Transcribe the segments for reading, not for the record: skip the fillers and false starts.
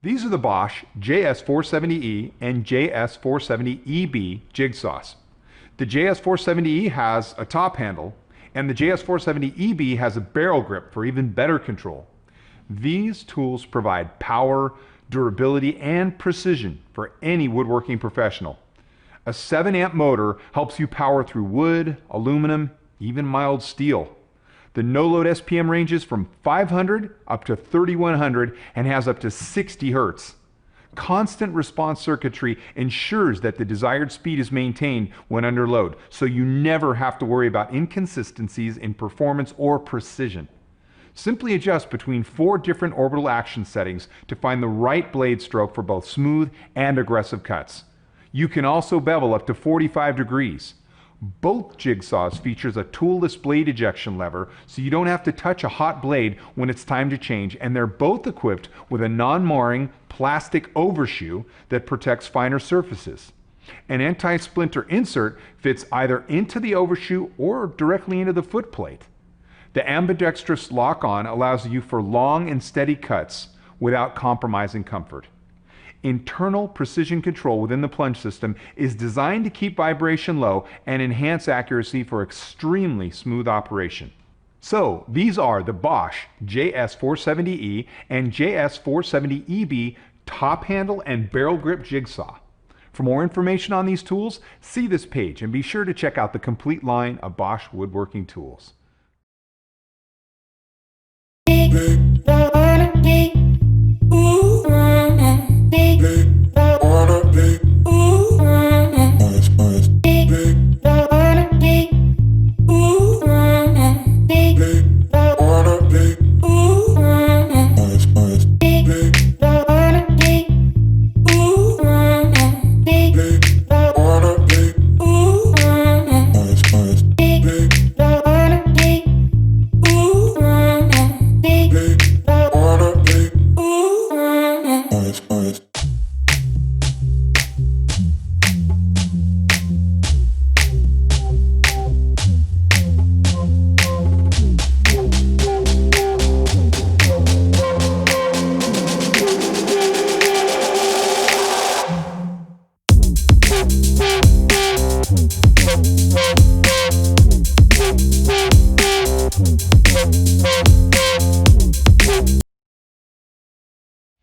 These are the Bosch JS470E and JS470EB jigsaws. The JS470E has a top handle, and the JS470EB has a barrel grip for even better control. These tools provide power, durability, and precision for any woodworking professional. A 7-amp motor helps you power through wood, aluminum, even mild steel. The no-load SPM ranges from 500 up to 3100 and has up to 60 Hertz. Constant response circuitry ensures that the desired speed is maintained when under load, so you never have to worry about inconsistencies in performance or precision. Simply adjust between 4 different orbital action settings to find the right blade stroke for both smooth and aggressive cuts. You can also bevel up to 45 degrees. Both jigsaws features a toolless blade ejection lever, so you don't have to touch a hot blade when it's time to change, and they're both equipped with a non-marring plastic overshoe that protects finer surfaces. An anti-splinter insert fits either into the overshoe or directly into the foot plate. The ambidextrous lock-on allows you for long and steady cuts without compromising comfort. Internal precision control within the plunge system is designed to keep vibration low and enhance accuracy for extremely smooth operation. So these are the Bosch JS470E and JS470EB top handle and barrel grip jigsaw. For more information on these tools, see this page and be sure to check out the complete line of Bosch woodworking tools.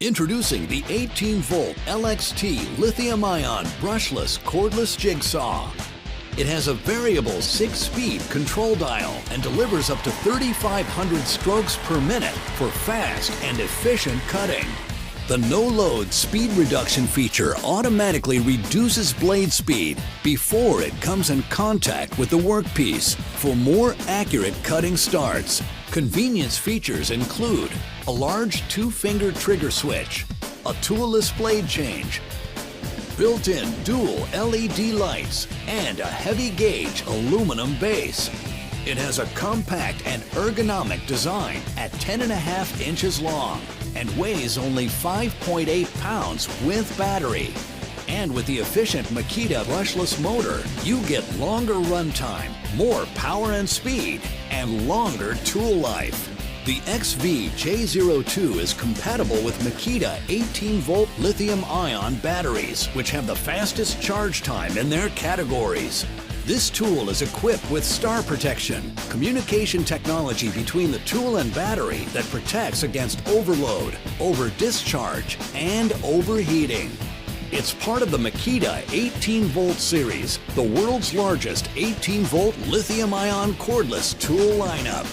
Introducing the 18-volt LXT lithium-ion brushless cordless jigsaw. It has a variable 6-speed control dial and delivers up to 3,500 strokes per minute for fast and efficient cutting. The no-load speed reduction feature automatically reduces blade speed before it comes in contact with the workpiece for more accurate cutting starts. Convenience features include a large 2-finger trigger switch, a toolless blade change, built-in dual LED lights, and a heavy-gauge aluminum base. It has a compact and ergonomic design at 10.5 inches long and weighs only 5.8 pounds with battery. And with the efficient Makita brushless motor, you get longer runtime, more power and speed, and longer tool life. The XV-J02 is compatible with Makita 18-volt lithium-ion batteries, which have the fastest charge time in their categories. This tool is equipped with star protection, communication technology between the tool and battery that protects against overload, over-discharge, and overheating. It's part of the Makita 18-volt series, the world's largest 18-volt lithium-ion cordless tool lineup.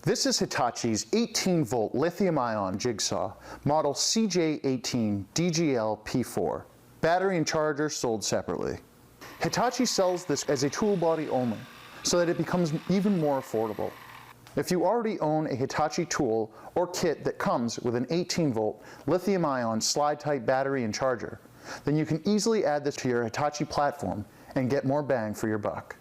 This is Hitachi's 18-volt lithium-ion jigsaw, model CJ18 DGL P4. Battery and charger sold separately. Hitachi sells this as a tool body only, so that it becomes even more affordable. If you already own a Hitachi tool or kit that comes with an 18-volt lithium-ion slide-type battery and charger, then you can easily add this to your Hitachi platform and get more bang for your buck.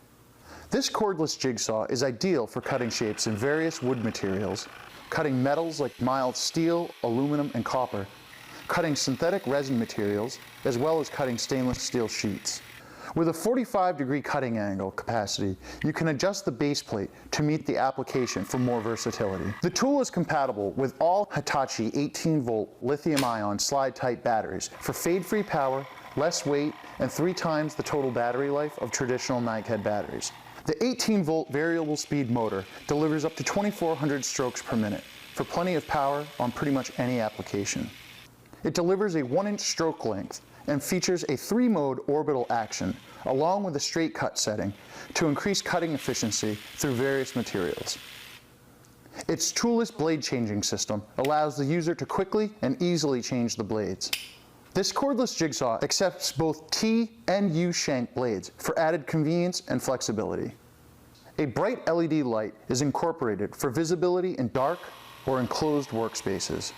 This cordless jigsaw is ideal for cutting shapes in various wood materials, cutting metals like mild steel, aluminum, and copper, cutting synthetic resin materials, as well as cutting stainless steel sheets. With a 45-degree cutting angle capacity, you can adjust the base plate to meet the application for more versatility. The tool is compatible with all Hitachi 18-volt lithium-ion slide-type batteries for fade-free power, less weight, and 3 times the total battery life of traditional maghead batteries. The 18-volt variable speed motor delivers up to 2,400 strokes per minute for plenty of power on pretty much any application. It delivers a 1-inch stroke length and features a 3-mode orbital action along with a straight cut setting to increase cutting efficiency through various materials. Its toolless blade changing system allows the user to quickly and easily change the blades. This cordless jigsaw accepts both T and U shank blades for added convenience and flexibility. A bright LED light is incorporated for visibility in dark or enclosed workspaces.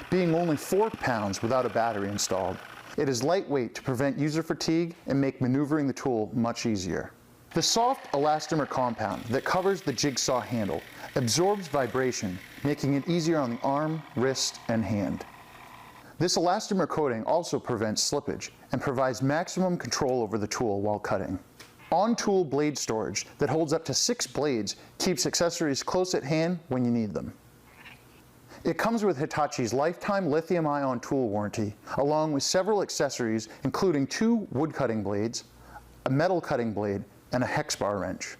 Being only 4 pounds without a battery installed, it is lightweight to prevent user fatigue and make maneuvering the tool much easier. The soft elastomer compound that covers the jigsaw handle absorbs vibration, making it easier on the arm, wrist, and hand. This elastomer coating also prevents slippage and provides maximum control over the tool while cutting. On-tool blade storage that holds up to 6 blades keeps accessories close at hand when you need them. It comes with Hitachi's lifetime lithium-ion tool warranty, along with several accessories including 2 wood cutting blades, a metal cutting blade, and a hex bar wrench.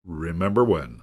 Remember when?